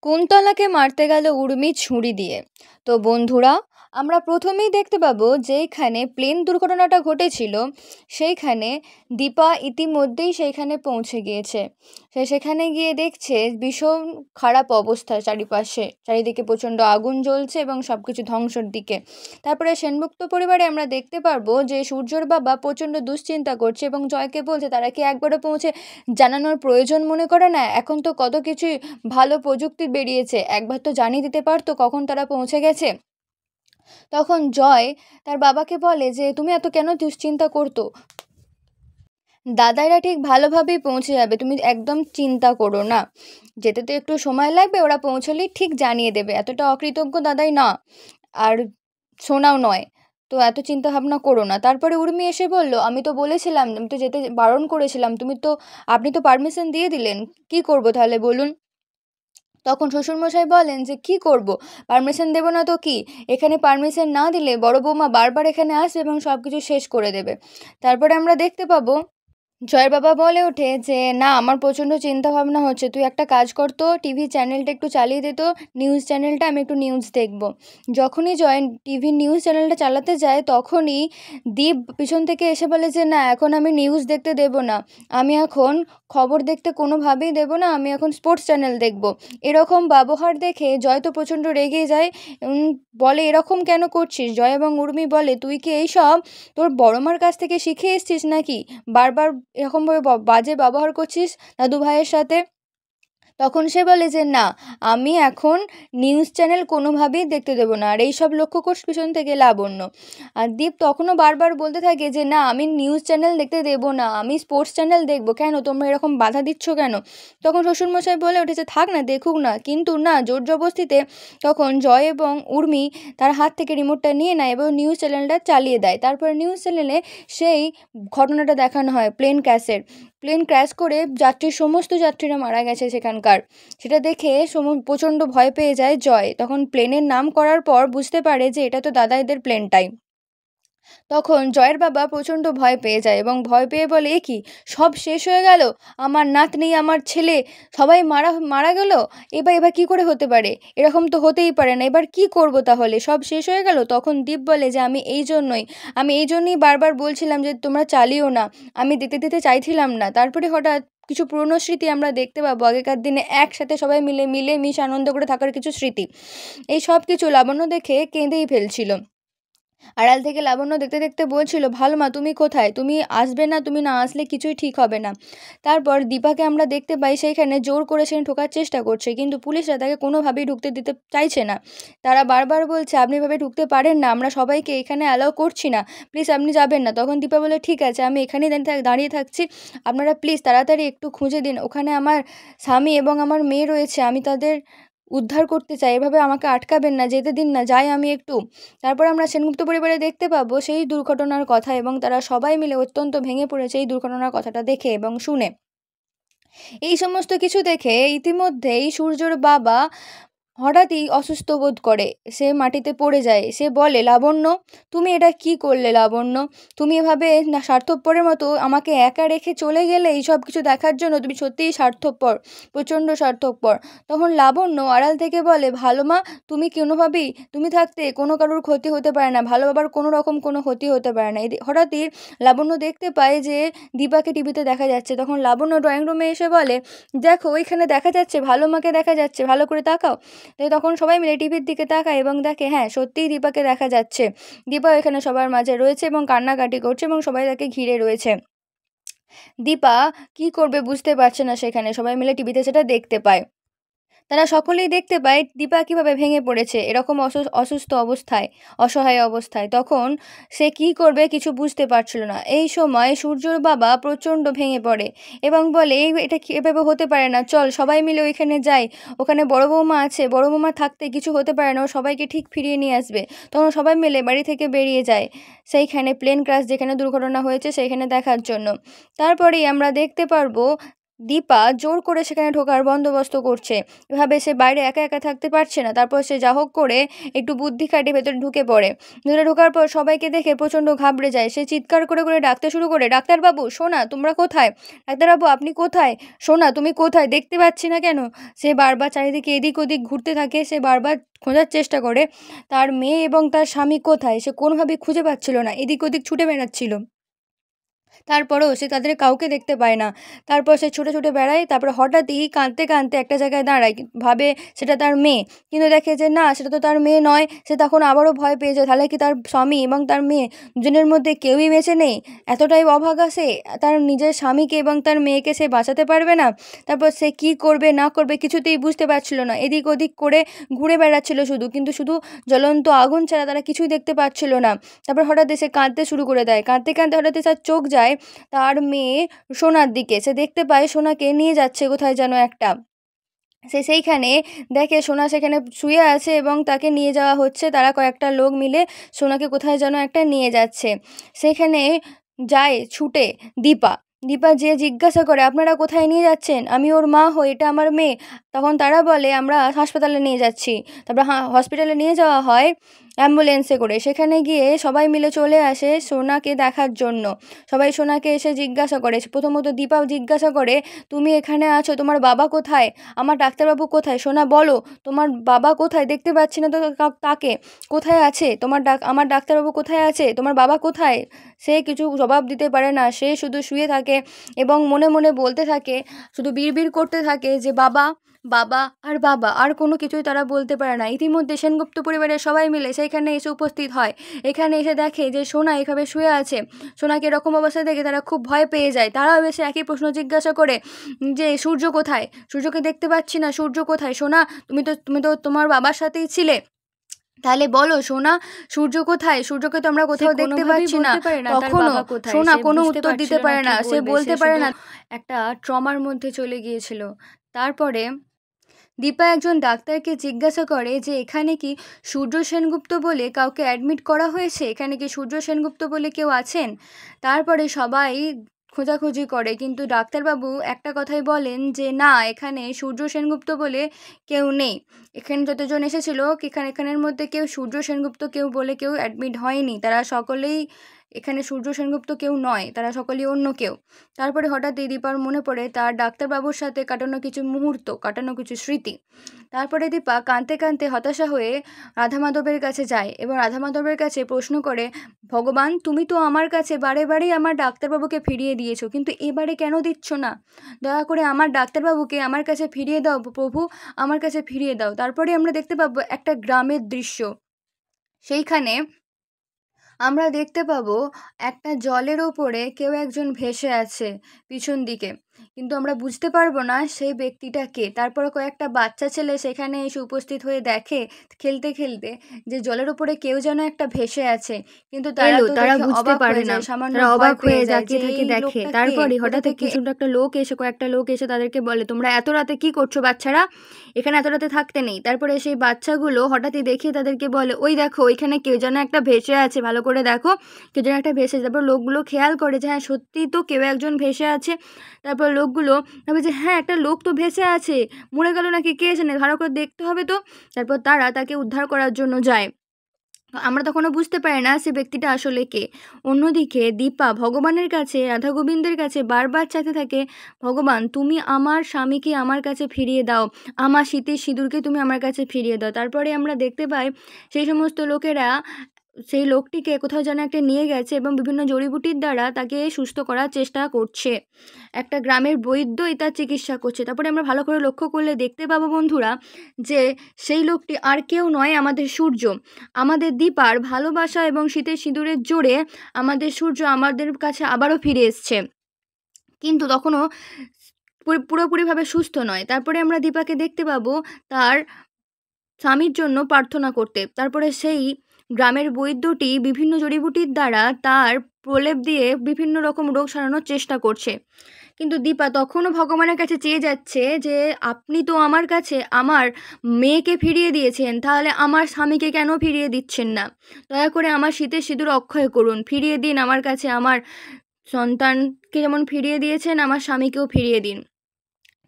কুন্তলাকে মারতে গেল উর্মি ছুরি দিয়ে। তো বন্ধুরা, আমরা প্রথমেই দেখতে পাবো যেইখানে প্লেন দুর্ঘটনাটা ঘটেছিল সেইখানে দীপা ইতিমধ্যেই সেইখানে পৌঁছে গিয়েছে। সে সেখানে গিয়ে দেখছে ভীষণ খারাপ অবস্থা, চারিদিকে প্রচণ্ড আগুন জ্বলছে এবং সব কিছু ধ্বংসের দিকে। তারপরে সেনগুপ্ত পরিবারে আমরা দেখতে পারবো যে সূর্যর বাবা প্রচণ্ড দুশ্চিন্তা করছে এবং জয়কে বলছে তারা কি একবারও পৌঁছে জানানোর প্রয়োজন মনে করে না? এখন তো কত কিছুই ভালো প্রযুক্তি বেরিয়েছে, একবার তো জানিয়ে দিতে পারতো কখন তারা পৌঁছে গেছে। তখন জয় তার বাবাকে বলে যে তুমি এত কেন দুশ্চিন্তা করতো, দাদাইরা ঠিক ভালোভাবেই পৌঁছে যাবে, তুমি একদম চিন্তা করো না, যেতে তো একটু সময় লাগবে, ওরা পৌঁছলেই ঠিক জানিয়ে দেবে, এতটা অকৃতজ্ঞ দাদাই না আর শোনাও নয়, তো এত চিন্তা ভাবনা করো না। তারপরে উর্মি এসে বলল আমি তো বলেছিলাম, আমি তো যেতে বারণ করেছিলাম, আপনি তো পারমিশন দিয়ে দিলেন, কি করব তাহলে বলুন। তখন শ্বশুরমশাই বলেন যে কি করব, পারমিশন দেবো না তো কি, এখানে পারমিশন না দিলে বড় বৌমা বারবার এখানে আসবে এবং সব কিছু শেষ করে দেবে। তারপরে আমরা দেখতে পাবো জয়ের বাবা বলে ওঠে যে না, আমার প্রচণ্ড চিন্তা ভাবনা হচ্ছে, তুই একটা কাজ কর তো, টিভি চ্যানেলটা একটু চালিয়ে দে তো, নিউজ চ্যানেলটা, আমি একটু নিউজ দেখব। যখনই জয় টিভি নিউজ চ্যানেলটা চালাতে যায় তখনই দীপ পিছন থেকে এসে বলে যে না, এখন আমি নিউজ দেখতে দেব না, আমি এখন খবর দেখতে কোনোভাবেই দেব না, আমি এখন স্পোর্টস চ্যানেল দেখব। এরকম ব্যবহার দেখে জয় তো প্রচণ্ড রেগে যায়, বলে এরকম কেন করছিস। জয় এবং উর্মি বলে তুই কি এইসব তোর বড় মার কাছ থেকে শিখে এসছিস নাকি, বারবার এরকমভাবে বাজে ব্যবহার করছিস দাদু ভাইয়ের সাথে। তখন সে বলে যে না, আমি এখন নিউজ চ্যানেল কোনোভাবেই দেখতে দেবো না, আর এইসব লক্ষ্য করছ পিছন থেকে লাবণ্য। আর দীপ তখনও বারবার বলতে থাকে যে না, আমি নিউজ চ্যানেল দেখতে দেবো না, আমি স্পোর্টস চ্যানেল দেখবো, কেন তোমরা এরকম বাধা দিচ্ছ কেন। তখন শ্বশুরমশাই বলে উঠেছে থাক না, দেখুক না, কিন্তু না, জোর জবরদস্তিতে তখন জয় এবং উর্মি তার হাত থেকে রিমোটটা নিয়ে নেয় এবং নিউজ চ্যানেলটা চালিয়ে দেয়। তারপরে নিউজ চ্যানেলে সেই ঘটনাটা দেখানো হয় প্লেন ক্র্যাশ করে সমস্ত যাত্রীরা মারা গেছে সেখানকার। সেটা দেখে প্রচণ্ড ভয় পেয়ে যায় জয়, তখন প্লেনের নাম করার পর বুঝতে পারে যে এটা তো দাদাইদের প্লেনটাই। তখন জয়ের বাবা প্রচণ্ড ভয় পেয়ে যায় এবং ভয় পেয়ে বলে এ কি, সব শেষ হয়ে গেল, আমার নাতনি, আমার ছেলে, সবাই মারা মারা গেল, এবার কি করে হতে পারে, এরকম তো হতেই পারে না, এবার কি করব তাহলে, সব শেষ হয়ে গেল। তখন দীপ বলে যে আমি এই জন্যই বারবার বলছিলাম যে তোমরা চালিও না, আমি দিতে চাইছিলাম না। তারপরে হঠাৎ কিছু পুরনো স্মৃতি আমরা দেখতে পাবো, আগেকার দিনে একসাথে সবাই মিলে মিশে আনন্দ করে থাকার কিছু স্মৃতি। এই সব কিছু লাবণ্য দেখে কেঁদেই ফেলছিল। আড়াল থেকে লাবণ্য দেখতে দেখতে বলছিল ভালো মা, তুমি কোথায়, তুমি আসবে না, তুমি না আসলে কিছুই ঠিক হবে না। তারপর দীপাকে আমরা দেখতে পাই সেইখানে জোর করে সে ঢোকার চেষ্টা করছে, কিন্তু পুলিশরা তাকে কোনোভাবেই ঢুকতে দিতে চাইছে না। তারা বারবার বলছে আপনি এভাবে ঢুকতে পারেন না, আমরা সবাইকে এখানে অ্যালাউ করছি না, প্লিজ আপনি যাবেন না। তখন দীপা বলে ঠিক আছে, আমি এখানেই দাঁড়িয়ে থাকছি, আপনারা প্লিজ তাড়াতাড়ি একটু খুঁজে দিন, ওখানে আমার স্বামী এবং আমার মেয়ে রয়েছে, আমি তাদের উদ্ধার করতে চাই, এভাবে আমাকে আটকাবেন না, যেতে দিন না, যাই আমি একটু। তারপর আমরা সেনগুপ্ত পরিবারে দেখতে পাবো সেই দুর্ঘটনার কথা এবং তারা সবাই মিলে অত্যন্ত ভেঙে পড়েছে এই দুর্ঘটনার কথাটা দেখে এবং শুনে। এই সমস্ত কিছু দেখে ইতিমধ্যেই সূর্যর বাবা হঠাৎই অসুস্থ বোধ করে, সে মাটিতে পড়ে যায়। সে বলে লাবণ্য, তুমি এটা কি করলে লাবণ্য, তুমি এভাবে না স্বার্থপরের মতো আমাকে একা রেখে চলে গেলে এই সব কিছু দেখার জন্য, তুমি সত্যিই স্বার্থপর, প্রচণ্ড স্বার্থপর। তখন লাবণ্য আড়াল থেকে বলে ভালো মা, তুমি থাকতে কোনো কারোর ক্ষতি হতে পারে না, ভালো বাবার কোনো রকম কোনো ক্ষতি হতে পারে না। হঠাৎই লাবণ্য দেখতে পায় যে দীপাকে টিভিতে দেখা যাচ্ছে। তখন লাবণ্য ড্রয়িং রুমে এসে বলে দেখো, ওইখানে দেখা যাচ্ছে, ভালো মাকে দেখা যাচ্ছে, ভালো করে তাকাও। তখন সবাই মিলে টিভির দিকে তাকায় এবং দেখে হ্যাঁ, সত্যিই দীপাকে দেখা যাচ্ছে। দীপা এখানে সবার মাঝে রয়েছে এবং কান্নাকাটি করছে এবং সবাই তাকে ঘিরে রয়েছে। দীপা কি করবে বুঝতে পারছে না, সেখানে সবাই মিলে টিভিতে সেটা দেখতে পায়। তারা সকলেই দেখতে পায় দীপা কীভাবে ভেঙে পড়েছে এরকম অসুস্থ অবস্থায়, অসহায় অবস্থায়। তখন সে কি করবে কিছু বুঝতে পারছিল না। এই সময় সূর্যর বাবা প্রচণ্ড ভেঙে পড়ে এবং বলে এটা এভাবে হতে পারে না, চল সবাই মিলে ওইখানে যাই, ওখানে বড় বৌমা আছে, বড় বৌমা থাকতে কিছু হতে পারে না, ও সবাইকে ঠিক ফিরিয়ে নিয়ে আসবে। তখন সবাই মিলে বাড়ি থেকে বেরিয়ে যায় সেইখানে প্লেন ক্র্যাশ যেখানে দুর্ঘটনা হয়েছে সেইখানে দেখার জন্য। তারপরেই আমরা দেখতে পারবো দীপা জোর করে সেখানে ঢোকার বন্দোবস্ত করছে। এভাবে সে বাইরে একা একা থাকতে পারছে না। তারপর সে যা হোক করে একটু বুদ্ধি খাটিয়ে ভেতরে ঢুকে পড়ে। ভেতরে ঢোকার পর সবাইকে দেখে প্রচণ্ড ঘাবড়ে যায়। সে চিৎকার করে করে ডাকতে শুরু করে, ডাক্তারবাবু সোনা তোমরা কোথায়? ডাক্তারবাবু আপনি কোথায়? সোনা তুমি কোথায়? দেখতে পাচ্ছি না কেন? সে বারবার চারিদিকে এদিক ওদিক ঘুরতে থাকে। সে বারবার খোঁজার চেষ্টা করে তার মেয়ে এবং তার স্বামী কোথায়। সে কোনোভাবেই খুঁজে পাচ্ছিল না, এদিক ওদিক ছুটে বেড়াচ্ছিল। তারপরেও সে তাদের কাউকে দেখতে পায় না। তারপর সে ছুটে ছুটে বেড়ায়। তারপরে হঠাৎই কাঁদতে কাঁদতে একটা জায়গায় দাঁড়ায়, ভাবে সেটা তার মেয়ে। কিন্তু দেখে যে না, সেটা তো তার মেয়ে নয়। সে তখন আবারও ভয় পেয়ে যায়, তাহলে কি তার স্বামী এবং তার মেয়ে দুজনের মধ্যে কেউই বেঁচে নেই? এতটাই অভাগা সে, তার নিজের স্বামীকে এবং তার মেয়েকে সে বাঁচাতে পারবে না। তারপর সে কি করবে না করবে কিছুতেই বুঝতে পারছিল না। এদিক ওদিক করে ঘুরে বেড়াচ্ছিল শুধু, কিন্তু শুধু জ্বলন্ত আগুন ছাড়া তারা কিছুই দেখতে পাচ্ছিল না। তারপর হঠাৎ সে কাঁদতে শুরু করে দেয়। কাঁদতে কাঁদতে হঠাৎ তার চোখ যায় তার মেয়ে সোনার দিকে। সে দেখতে পায় সোনাকে নিয়ে যাচ্ছে কোথায় যেন একটা। সে সেইখানে দেখে সোনা সেখানে শুয়ে আছে এবং তাকে নিয়ে যাওয়া হচ্ছে। তারা কয়েকটা লোক মিলে সোনাকে কোথায় যেন একটা নিয়ে যাচ্ছে। সেখানে যায় ছুটে দীপা। দীপা যেয়ে জিজ্ঞাসা করে, আপনারা কোথায় নিয়ে যাচ্ছেন? আমি ওর মা হই, এটা আমার মেয়ে। তখন তারা বলে, আমরা হাসপাতালে নিয়ে যাচ্ছি। তারপর হসপিটালে নিয়ে যাওয়া হয় অ্যাম্বুলেন্সে করে। সেখানে গিয়ে সবাই মিলে চলে আসে সোনাকে দেখার জন্য। সবাই সোনাকে এসে জিজ্ঞাসা করে, প্রথমত দীপাও জিজ্ঞাসা করে, তুমি এখানে আছো, তোমার বাবা কোথায়? আমার ডাক্তারবাবু কোথায়? সোনা বলো, তোমার বাবা কোথায়? দেখতে পাচ্ছি না তো তাকে। কোথায় আছে তোমার আমার ডাক্তারবাবু কোথায় আছে? তোমার বাবা কোথায়? সে কিছু জবাব দিতে পারে না। সে শুধু শুয়ে থাকে এবং মনে মনে বলতে থাকে, শুধু বিড়বিড় করতে থাকে যে বাবা, বাবা আর বাবা, আর কোনো কিছুই তারা বলতে পারে না। ইতিমধ্যে সেনগুপ্ত পরিবারের সবাই মিলে সেইখানে এসে উপস্থিত হয়। এখানে এসে দেখে যে সোনা এভাবে শুয়ে আছে। সোনাকে এরকম অবস্থায় দেখে তারা খুব ভয় পেয়ে যায়। তারাও এসে একই প্রশ্ন জিজ্ঞাসা করে যে সূর্য কোথায়? সূর্যকে দেখতে পাচ্ছি না, সূর্য কোথায়? সোনা তুমি তো তোমার বাবার সাথেই ছিলে, তাহলে বলো সোনা, সূর্য কোথায়? সূর্যকে তো আমরা কোথাও দেখতে পাচ্ছি না। তখনও সোনা কোনো উত্তর দিতে পারে না, সে বলতে পারে না। একটা ট্রমার মধ্যে চলে গিয়েছিল। তারপরে দীপা একজন ডাক্তারকে জিজ্ঞাসা করে যে এখানে কি সূর্য সেনগুপ্ত বলে কাউকে অ্যাডমিট করা হয়েছে? এখানে কি সূর্য সেনগুপ্ত বলে কেউ আছেন? তারপরে সবাই খোঁজাখুঁজি করে, কিন্তু ডাক্তারবাবু একটা কথাই বলেন যে না, এখানে সূর্য সেনগুপ্ত বলে কেউ নেই। এখানে যতজন এসেছিল এখানের মধ্যে কেউ সূর্য সেনগুপ্ত কেউ বলে কেউ অ্যাডমিট হয়নি। তারা সকলেই এখানে সূর্য সেনগুপ্ত কেউ নয়, তারা সকলেই অন্য কেউ। তারপরে হঠাৎই দীপার মনে পড়ে তার ডাক্তারবাবুর সাথে কাটানো কিছু মুহূর্ত, কাটানো কিছু স্মৃতি। তারপরে দীপা কাঁদতে কাঁদতে হতাশা হয়ে রাধা মাধবের কাছে যায় এবং রাধা মাধবের কাছে প্রশ্ন করে, ভগবান তুমি তো আমার কাছে বারে বারেই আমার ডাক্তারবাবুকে ফিরিয়ে দিয়েছো, কিন্তু এবারে কেন দিচ্ছ না? দয়া করে আমার ডাক্তারবাবুকে আমার কাছে ফিরিয়ে দাও প্রভু, আমার কাছে ফিরিয়ে দাও। তারপরে আমরা দেখতে পাবো একটা গ্রামের দৃশ্য। সেইখানে আমরা দেখতে পাবো একটা জলের ওপরে কেউ একজন ভেসে আছে পিছন দিকে, কিন্তু আমরা বুঝতে পারবো না সেই ব্যক্তিটা কে। তারপরে কয়েকটা বাচ্চা ছেলে সেখানে এসে উপস্থিত হয়ে দেখে খেলতে খেলতে যে জলের ওপরে কেউ যেন একটা ভেসে আছে, কিন্তু তারা বুঝতে পারে না। তারা অবাক হয়ে যাকে থাকে দেখে। তারপরে হঠাৎ কিছু একটা লোক এসে কয়েকটা লোক এসে তাদেরকে বলে, তোমরা এত রাতে কি করছো বাচ্চারা? এখানে এত রাতে থাকতে নেই। তারপরে সেই বাচ্চাগুলো হঠাৎই দেখে তাদেরকে বলে, ওই দেখো ওইখানে কেউ যেন একটা ভেসে আছে, ভালো করে দেখো কেউ যেন একটা ভেসে। তারপর লোকগুলো খেয়াল করে যে হ্যাঁ সত্যিই তো কেউ একজন ভেসে আছে। তারপর লোকগুলো ভাবে যে হ্যাঁ একটা লোক তো ভেসে আছে, মরে গেল নাকি কে জানে, ভালো করে দেখতে হবে তো। তারপর তারা তাকে উদ্ধার করার জন্য যায়। আমরা তখনও বুঝতে পারি না সে ব্যক্তিটা আসলে কে। অন্যদিকে দীপা ভগবানের কাছে, রাধা গোবিন্দের কাছে বারবার চাইতে থাকে, ভগবান তুমি আমার স্বামীকে আমার কাছে ফিরিয়ে দাও, আমার শীতের সিঁদুরকে তুমি আমার কাছে ফিরিয়ে দাও। তারপরে আমরা দেখতে পাই সেই সমস্ত লোকেরা সেই লোকটিকে কোথাও যেন একটা নিয়ে গেছে এবং বিভিন্ন জড়িবুটির দ্বারা তাকে সুস্থ করার চেষ্টা করছে। একটা গ্রামের বৈদ্যই তার চিকিৎসা করছে। তারপরে আমরা ভালো করে লক্ষ্য করলে দেখতে পাবো বন্ধুরা যে সেই লোকটি আর কেউ নয়, আমাদের সূর্য। আমাদের দীপার ভালোবাসা এবং শীতের সিঁদুরের জোরে আমাদের সূর্য আমাদের কাছে আবারও ফিরে এসছে, কিন্তু তখনও পুরোপুরিভাবে সুস্থ নয়। তারপরে আমরা দীপাকে দেখতে পাবো তার স্বামীর জন্য প্রার্থনা করতে। তারপরে সেই গ্রামের বৈদ্যটি বিভিন্ন জড়িবুটির দ্বারা তার প্রলেপ দিয়ে বিভিন্ন রকম রোগ সারানোর চেষ্টা করছে, কিন্তু দীপা তখনও ভগবানের কাছে চেয়ে যাচ্ছে যে আপনি তো আমার কাছে আমার মেয়েকে ফিরিয়ে দিয়েছেন, তাহলে আমার স্বামীকে কেন ফিরিয়ে দিচ্ছেন না? দয়া করে আমার শীতের সিঁদুর অক্ষয় করুন, ফিরিয়ে দিন আমার কাছে। আমার সন্তানকে যেমন ফিরিয়ে দিয়েছেন আমার স্বামীকেও ফিরিয়ে দিন।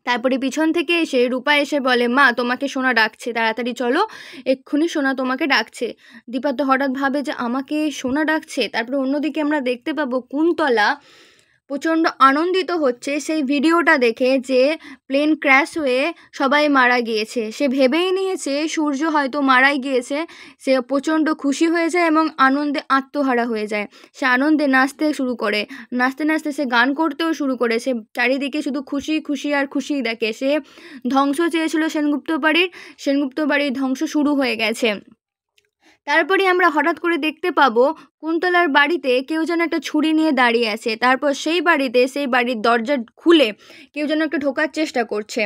তারপরে পিছন থেকে এসে রূপা এসে বলে, মা তোমাকে সোনা ডাকছে, তাড়াতাড়ি চলো, এক্ষুনি সোনা তোমাকে ডাকছে। দীপা তো হঠাৎ ভাবে যে আমাকে সোনা ডাকছে। তারপরে অন্যদিকে আমরা দেখতে পাবো কুন্তলা প্রচণ্ড আনন্দিত হচ্ছে সেই ভিডিওটা দেখে যে প্লেন ক্র্যাশ হয়ে সবাই মারা গিয়েছে। সে ভেবেই নিয়েছে সূর্য হয়তো মারাই গিয়েছে। সে প্রচণ্ড খুশি হয়ে যায় এবং আনন্দে আত্মহারা হয়ে যায়। সে আনন্দে নাচতে শুরু করে, নাচতে নাচতে সে গান করতেও শুরু করে। সে চারিদিকে শুধু খুশি খুশি আর খুশিই দেখে। সে ধ্বংস চেয়েছিল সেনগুপ্ত বাড়ির ধ্বংস শুরু হয়ে গেছে। তারপরে আমরা হঠাৎ করে দেখতে পাবো কুন্তলার বাড়িতে কেউ যেন একটা ছুরি নিয়ে দাঁড়িয়ে আছে। তারপর সেই বাড়ির দরজা খুলে কেউ যেন একটা ঢোকার চেষ্টা করছে।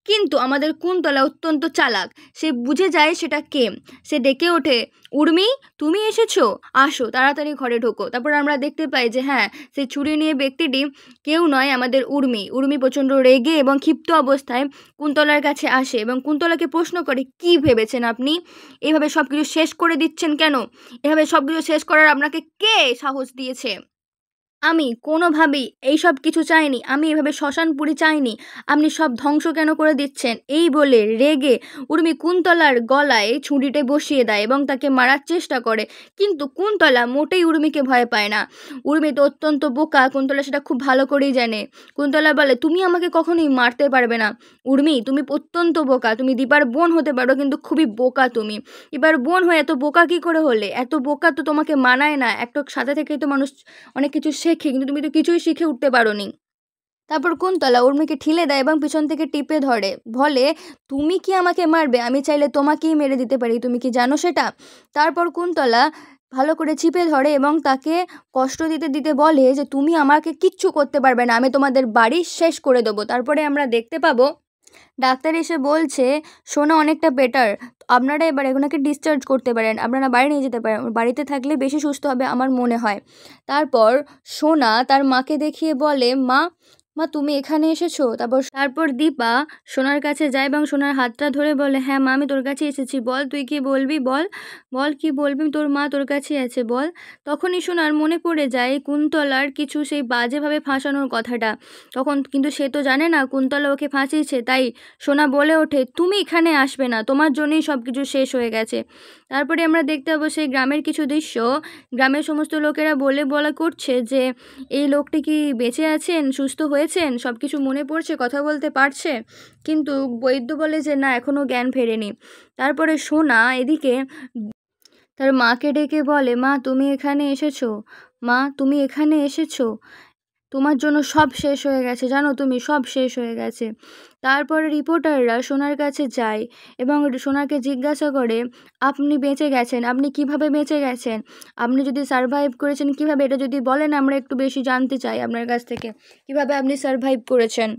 কিন্তু আমাদের কুন্তলা অত্যন্ত চালাক, সে বুঝে যায় সেটা কে। সে ডেকে ওঠে, উর্মি তুমি এসেছো, আসো তাড়াতাড়ি ঘরে ঢোকো। তারপর আমরা দেখতে পাই যে হ্যাঁ, সেই ছুরি নিয়ে ব্যক্তিটি কেউ নয়, আমাদের উর্মি প্রচণ্ড রেগে এবং ক্ষিপ্ত অবস্থায় কুন্তলার কাছে আসে এবং কুন্তলাকে প্রশ্ন করে, কি ভেবেছেন আপনি? এভাবে সব কিছু শেষ করে দিচ্ছেন কেন? এভাবে সব কিছু শেষ করার আপনাকে কে সাহস দিয়েছে? আমি কোনোভাবেই এইসব কিছু চাইনি, আমি এভাবে শ্মশানপুরী চাইনি, আপনি সব ধ্বংস কেন করে দিচ্ছেন? এই বলে রেগে উর্মি কুন্তলার গলায় ছুরিটা বসিয়ে দেয় এবং তাকে মারার চেষ্টা করে। কিন্তু কুন্তলা মোটেই উর্মিকে ভয় পায় না। উর্মি তো অত্যন্ত বোকা, কুন্তলা সেটা খুব ভালো করেই জানে। কুন্তলা বলে, তুমি আমাকে কখনোই মারতে পারবে না। উর্মি তুমি অত্যন্ত বোকা, তুমি দীপার বোন হতে পারো কিন্তু খুবই বোকা তুমি। এবার বোন হয়ে এত বোকা কী করে হলে? এত বোকা তো তোমাকে মানায় না। একটা সাথে থেকেই তো মানুষ অনেক কিছু শেখে, কিন্তু তুমি তো কিছুই শিখে উঠতে পারোনি। তারপর কুন্তলা উর্মিকে ঠিলে দেয় এবং পিছন থেকে টিপে ধরে, বলে, তুমি কি আমাকে মারবে? আমি চাইলে তোমাকেই মেরে দিতে পারি, তুমি কি জানো সেটা? তারপর কুন্তলা ভালো করে চিপে ধরে এবং তাকে কষ্ট দিতে দিতে বলে যে তুমি আমাকে কিচ্ছু করতে পারবে না, আমি তোমাদের বাড়ি শেষ করে দেবো। তারপরে আমরা দেখতে পাবো ডাক্তার এসে বলছে, সোনা অনেকটা বেটার, আপনারা এবার এগুলোকে ডিসচার্জ করতে পারেন, আপনারা বাড়ি নিয়ে যেতে পারেন, বাড়িতে থাকলে বেশি সুস্থ হবে আমার মনে হয়। তারপর সোনা তার মাকে দেখিয়ে বলে, মা মা তুমি এখানে এসেছো? তারপর দীপা সোনার কাছে যায় এবং সোনার হাতটা ধরে বলে, হ্যাঁ মা আমি তোর কাছে এসেছি, বল তুই কি বলবি, বল বল কি বলবি, তোর মা তোর কাছেই আছে, বল। তখনই সোনার মনে পড়ে যায় কুন্তলার কিছু সেই বাজেভাবে ফাঁসানোর কথাটা। তখন কিন্তু সে তো জানে না কুন্তলা ওকে ফাঁসিয়েছে। তাই সোনা বলে ওঠে, তুমি এখানে আসবে না, তোমার জন্যই সব কিছু শেষ হয়ে গেছে। তারপরে আমরা দেখতে পাবো সেই গ্রামের কিছু দৃশ্য। গ্রামের সমস্ত লোকেরা বলা করছে যে এই লোকটি কি বেঁচে আছেন, সুস্থ হয়েছেন, সব কিছু মনে পড়ছে, কথা বলতে পারছে। কিন্তু বৈদ্য বলে যে না, এখনও জ্ঞান ফেরেনি। তারপরে সোনা এদিকে তার মাকে ডেকে বলে, মা তুমি এখানে এসেছো, মা তুমি এখানে এসেছো, তোমার জন্য সব শেষ হয়ে গেছে, জানো তুমি, সব শেষ হয়ে গেছে। তারপরে রিপোর্টাররা সোনার কাছে যায় এবং সোনাকে জিজ্ঞাসা করে, আপনি বেঁচে গেছেন, আপনি কিভাবে বেঁচে গেছেন, আপনি যদি সারভাইভ করেছেন কিভাবে, এটা যদি বলেন আমরা একটু বেশি জানতে চাই আপনার কাছ থেকে, কিভাবে আপনি সারভাইভ করেছেন।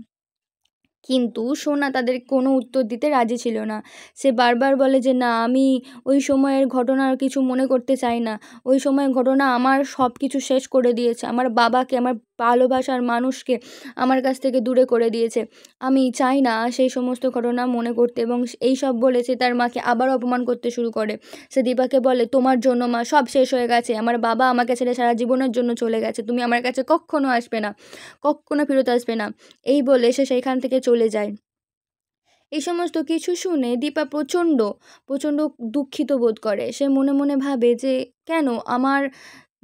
কিন্তু সোনা তাদের কোনো উত্তর দিতে রাজি ছিল না। সে বারবার বলে যে না, আমি ওই সময়ের ঘটনার কিছু মনে করতে চাই না, ওই সময়ের ঘটনা আমার সব কিছু শেষ করে দিয়েছে, আমার বাবাকে, আমার ভালোবাসার মানুষকে আমার কাছ থেকে দূরে করে দিয়েছে, আমি চাই না সেই সমস্ত ঘটনা মনে করতে। এবং এই সব বলে সে তার মাকে আবার অপমান করতে শুরু করে। সে দীপাকে বলে, তোমার জন্য মা সব শেষ হয়ে গেছে, আমার বাবা আমাকে ছেড়ে সারা জীবনের জন্য চলে গেছে, তুমি আমার কাছে কখনো আসবে না, কখনো ফেরত আসবে না। এই বলে সে সেইখান থেকে চলে যায়। এই সমস্ত কিছু শুনে দীপা প্রচণ্ড প্রচণ্ড দুঃখিত বোধ করে। সে মনে মনে ভাবে যে কেন আমার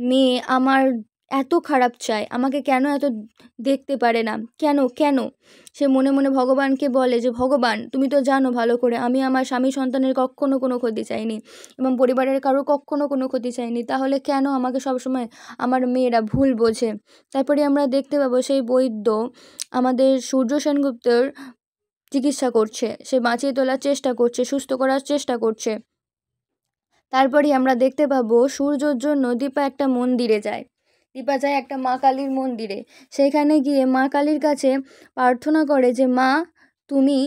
মেয়ে আমার এত খারাপ চায়, আমাকে কেন এত দেখতে পারে না, কেন কেন? সে মনে মনে ভগবানকে বলে যে ভগবান তুমি তো জানো ভালো করে আমি আমার স্বামী সন্তানের কখনো কোনো ক্ষতি চাইনি এবং পরিবারের কারো কখনো কোনো ক্ষতি চাইনি, তাহলে কেন আমাকে সবসময় আমার মেয়েরা ভুল বোঝে? তারপরে আমরা দেখতে পাবো সেই বৈদ্য আমাদের সূর্য সেনগুপ্তর চিকিৎসা করছে, সে বাঁচিয়ে তোলার চেষ্টা করছে, সুস্থ করার চেষ্টা করছে। তারপরেই আমরা দেখতে পাবো সূর্যর জন্য দীপা একটা মন্দিরে যায়। দীপা যায় একটা মা কালীর মন্দিরে। সেখানে গিয়ে মা কালীর কাছে প্রার্থনা করে যে মা, তুমি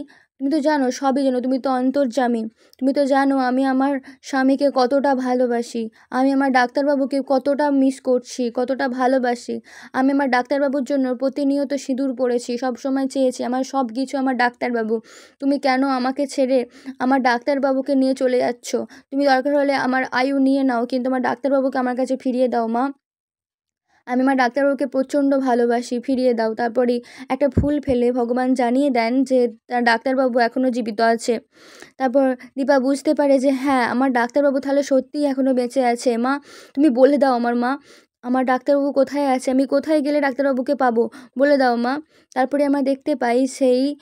তুমি তো জানো, সবই জানো, তুমি তো অন্তর্যামী, তুমি তো জানো আমি আমার স্বামীকে কতটা ভালোবাসি, আমি আমার ডাক্তারবাবুকে কতটা মিস করছি, কতটা ভালোবাসি। আমি আমার ডাক্তারবাবুর জন্য প্রতিনিয়ত সিঁদুর পরেছি, সবসময় চেয়েছি আমার সব কিছু আমার ডাক্তারবাবু। তুমি কেন আমাকে ছেড়ে আমার ডাক্তারবাবুকে নিয়ে চলে যাচ্ছ? তুমি দরকার হলে আমার আয়ু নিয়ে নাও, কিন্তু আমার ডাক্তারবাবুকে আমার কাছে ফিরিয়ে দাও মা। আমি আমার ডাক্তারবাবুকে প্রচণ্ড ভালোবাসি, ফিরিয়ে দাও। তারপরেই একটা ফুল ফেলে ভগবান জানিয়ে দেন যে তার ডাক্তারবাবু এখনও জীবিত আছে। তারপর দীপা বুঝতে পারে যে হ্যাঁ, আমার ডাক্তারবাবু তাহলে সত্যিই এখনও বেঁচে আছে। মা, তুমি বলে দাও আমার মা, আমার ডাক্তারবাবু কোথায় আছে, আমি কোথায় গেলে ডাক্তারবাবুকে পাবো, বলে দাও মা। তারপরে আমরা দেখতে পাই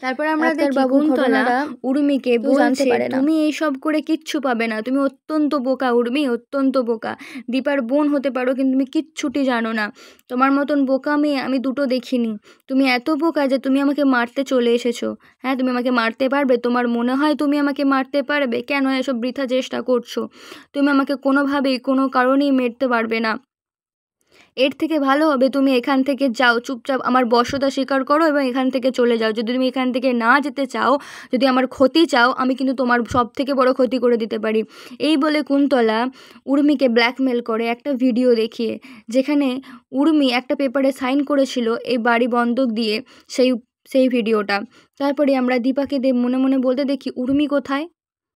তারপরে আমরা দেখি ডাক্তারবাবু কুন্তলা উর্মিকে জানতে বলছে, পারে না। তুমি এইসব করে কিচ্ছু পাবে না, তুমি অত্যন্ত বোকা উর্মি, অত্যন্ত বোকা। দীপার বোন হতে পারো কিন্তু তুমি কিচ্ছুটি জানো না। তোমার মতন বোকা মেয়ে আমি দুটো দেখিনি। তুমি এত বোকা যে তুমি আমাকে মারতে চলে এসেছো। হ্যাঁ, তুমি আমাকে মারতে পারবে? তোমার মনে হয় তুমি আমাকে মারতে পারবে? কেন এসব বৃথা চেষ্টা করছো? তুমি আমাকে কোনোভাবেই কোনো কারণেই মারতে পারবে না। এর থেকে ভালো হবে তুমি এখান থেকে যাও, চুপচাপ আমার বশ্যতা স্বীকার করো এবং এখান থেকে চলে যাও। যদি তুমি এখান থেকে না যেতে চাও, যদি আমার ক্ষতি চাও, আমি কিন্তু তোমার সব থেকে বড় ক্ষতি করে দিতে পারি। এই বলে কুন্তলা উর্মিকে ব্ল্যাকমেল করে একটা ভিডিও দেখিয়ে, যেখানে উর্মি একটা পেপারে সাইন করেছিল এই বাড়ি বন্ধক দিয়ে, সেই সেই ভিডিওটা। তারপরে আমরা দীপাকে মনে মনে বলতে দেখি, উর্মি কোথায়?